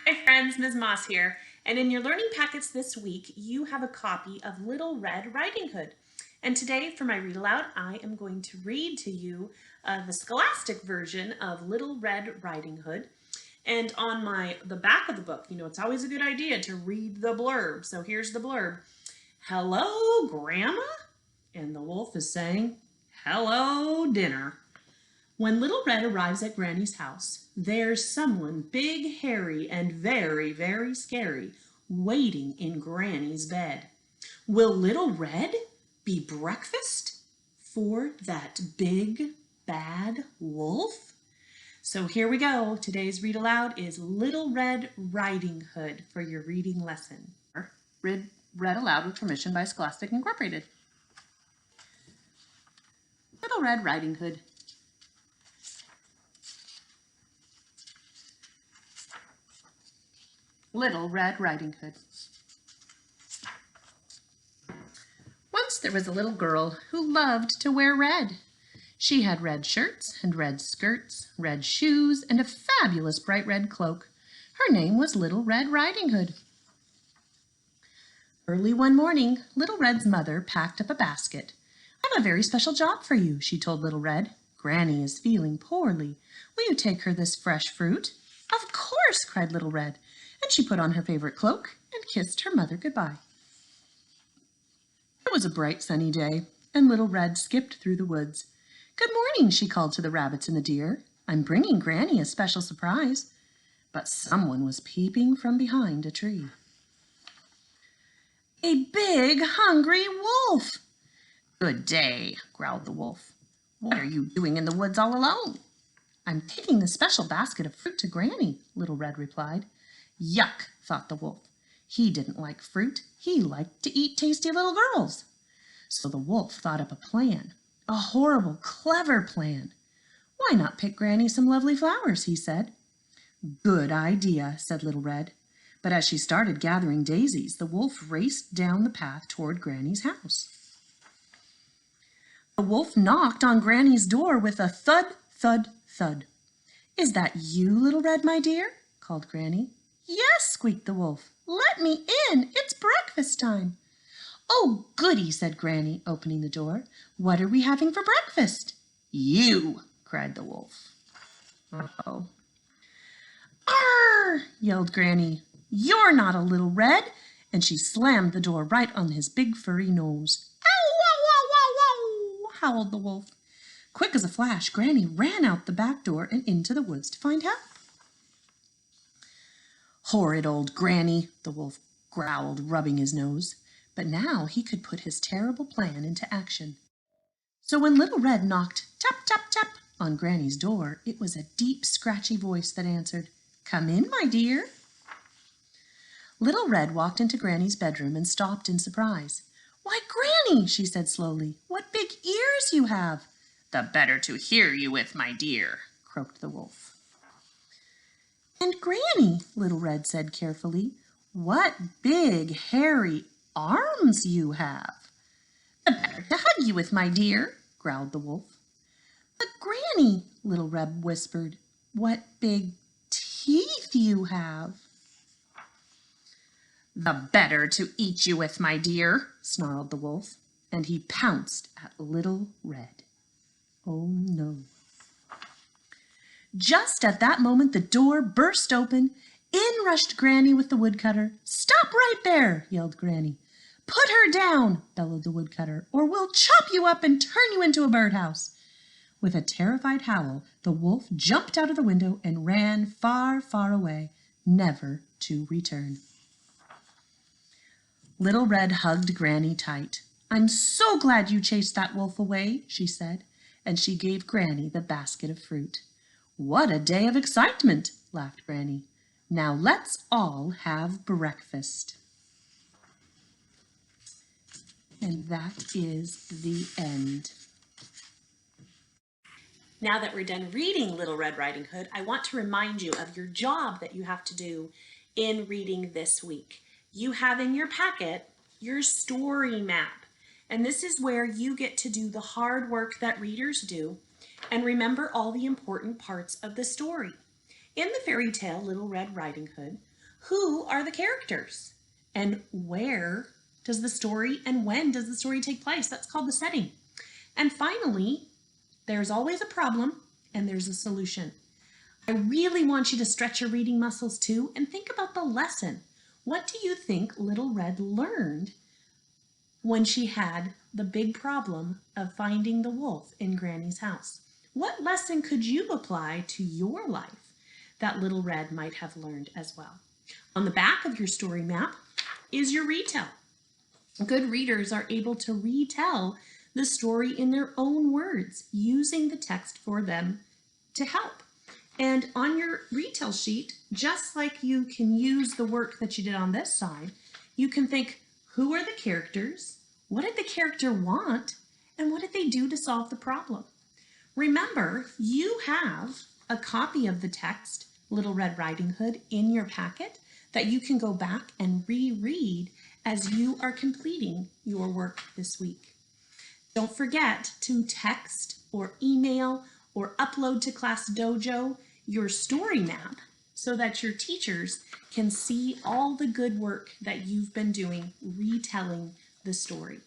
Hi friends, Ms. Moss here, and in your learning packets this week you have a copy of Little Red Riding Hood. And today for my read aloud I am going to read to you the scholastic version of Little Red Riding Hood. And on the back of the book, it's always a good idea to read the blurb. So here's the blurb. Hello, Grandma? And the wolf is saying, hello, dinner. When Little Red arrives at Granny's house, there's someone big, hairy, and very, very scary waiting in Granny's bed. Will Little Red be breakfast for that big, bad wolf? So here we go. Today's read aloud is Little Red Riding Hood for your reading lesson. Read aloud with permission by Scholastic Incorporated. Little Red Riding Hood. Little Red Riding Hood. Once there was a little girl who loved to wear red. She had red shirts and red skirts, red shoes, and a fabulous bright red cloak. Her name was Little Red Riding Hood. Early one morning, Little Red's mother packed up a basket. I have a very special job for you, she told Little Red. Granny is feeling poorly. Will you take her this fresh fruit? Of course, cried Little Red, and she put on her favorite cloak and kissed her mother goodbye. It was a bright sunny day, and Little Red skipped through the woods. Good morning, she called to the rabbits and the deer. I'm bringing Granny a special surprise. But someone was peeping from behind a tree. A big, hungry wolf. Good day, growled the wolf. What are you doing in the woods all alone? I'm taking the special basket of fruit to Granny, Little Red replied. Yuck, thought the wolf. He didn't like fruit. He liked to eat tasty little girls. So the wolf thought up a plan, a horrible, clever plan. Why not pick Granny some lovely flowers, he said. Good idea, said Little Red. But as she started gathering daisies, the wolf raced down the path toward Granny's house. The wolf knocked on Granny's door with a thud, thud, thud. Is that you, Little Red, my dear? Called Granny. Yes, squeaked the wolf. Let me in. It's breakfast time. Oh, goody, said Granny, opening the door. What are we having for breakfast? You, cried the wolf. Uh-oh. Arr, yelled Granny. You're not a Little Red. And she slammed the door right on his big furry nose. Ow, wow, wow, wow, wow, howled the wolf. Quick as a flash, Granny ran out the back door and into the woods to find help. Horrid old Granny, the wolf growled, rubbing his nose. But now he could put his terrible plan into action. So when Little Red knocked tap, tap, tap on Granny's door, it was a deep, scratchy voice that answered, Come in, my dear. Little Red walked into Granny's bedroom and stopped in surprise. Why, Granny, she said slowly, what big ears you have. The better to hear you with, my dear, croaked the wolf. And Granny, Little Red said carefully, what big, hairy arms you have. The better to hug you with, my dear, growled the wolf. But Granny, Little Red whispered, what big teeth you have. The better to eat you with, my dear, snarled the wolf, and he pounced at Little Red. Oh no. Just at that moment the door burst open. In rushed Granny with the woodcutter. Stop right there, yelled Granny. Put her down, bellowed the woodcutter, or we'll chop you up and turn you into a birdhouse. With a terrified howl, the wolf jumped out of the window and ran far, far away, never to return. Little Red hugged Granny tight. I'm so glad you chased that wolf away, she said, and she gave Granny the basket of fruit. What a day of excitement, laughed Granny. Now let's all have breakfast. And that is the end. Now that we're done reading Little Red Riding Hood, I want to remind you of your job that you have to do in reading this week. You have in your packet your story map, and this is where you get to do the hard work that readers do and remember all the important parts of the story. In the fairy tale Little Red Riding Hood, Who are the characters? And where does the story and when does the story take place? That's called the setting. And finally, there's always a problem and there's a solution. I really want you to stretch your reading muscles too and think about the lesson. What do you think Little Red learned when she had the big problem of finding the wolf in Granny's house? What lesson could you apply to your life that Little Red might have learned as well? On the back of your story map is your retell. Good readers are able to retell the story in their own words, using the text for them to help. And on your retell sheet, just like you can use the work that you did on this side, you can think, who are the characters? What did the character want? And what did they do to solve the problem? Remember, you have a copy of the text, Little Red Riding Hood, in your packet that you can go back and reread as you are completing your work this week. Don't forget to text or email or upload to Class Dojo your story map so that your teachers can see all the good work that you've been doing retelling the story.